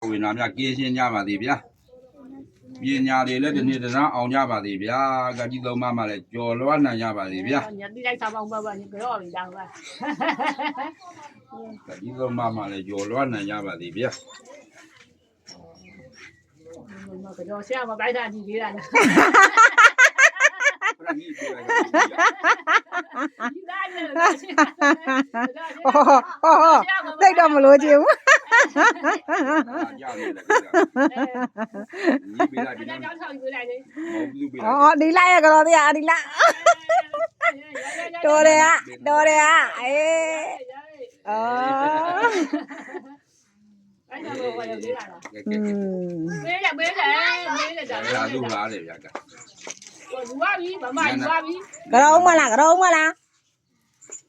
ဝေနာမြကင်းရှင်းကြပါသေးဗျာပညာတွေလည်းဒီနေ့တန်းအောင်ကြပါသေးဗျာကတိသုံးပါးမှလည်းကြော်လွှမ်းနိုင်ကြပါသေးဗျာညတိလိုက်စားပေါင်းပါပါကြောပြီတောင်းပါကတိသုံးပါးမှလည်းကြော်လွှမ်းနိုင်ကြပါသေးဗျာကြောဆရာမပိုက်တာကြည့်သေးတာလားတိတ်တော့မလို့ချင်ဘူးအော်ဒီလိုက်ရကြတော့တရားဒီလိုက်တော်တယ်အေးအော်အဲ့တော့ဘာလို့ဒီလာလားမေးတယ်ဒါလာလို့လားလေဗျာကလူပါပြီမမယူပါပြီ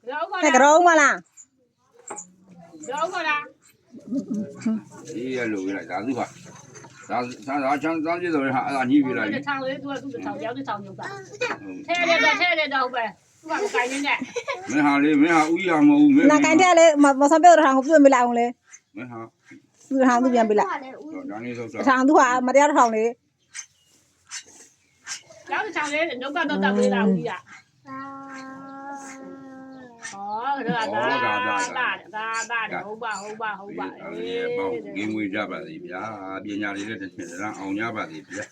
ကြောမလားကြောမလားဒီရလို့ပြလိုက်ဒါသူကဒါချမ်းပြည့်စုံဟာအဲ့ဒါညှိပြလိုက်ပြီထောင်လေးသူကသူ့ထောင်ရောက်တဲ့ထောင်ရောက်တာထဲလေတော့ပဲသူကကိုင်းနေမင်းဟာဥရမဟုတ်ဘူးနာကိုင်းတဲ့လေမဆောင်ပြောထောင်ကိုပြမလိုက်အောင်လေမင်းဟာသူထောင်သူပြန်ပြလိုက်ဒါနေဆိုထောင်သူကမတရားထောင်လေရောက်တဲ့ထောင်လေးနှုတ်ကတော့တက်ပေးတာဦးကြီးကဒါဟုတ်ပါအေးပေါ့ဂင်းဝေးကြပါစေဗျာပညာလေးလည်းတစ်ချက်တန်းအောင်ကြပါစေဗျာ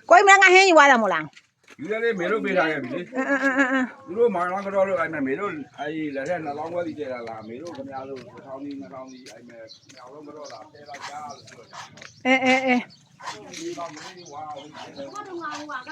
ကိုင်းမငါဟင်းယူရတာမို့လားယူရလေမေတို့ပေးထားခဲ့ပြီလေသူတို့မောင်လောင်းကတော့လို့အဲ့မဲ့မေတို့အဲ့လက်ထက်နှလောင်းဝဲပြီးကြတာလားမေတို့ခင်ဗျားတို့1000ဒီ2000ဒီအဲ့မဲ့ညောင်လုံးမတော့လားဆဲလိုက်ကြလို့ပြောတာအေးဒီကောင်မင်းဝါဘာလို့ငါဟိုက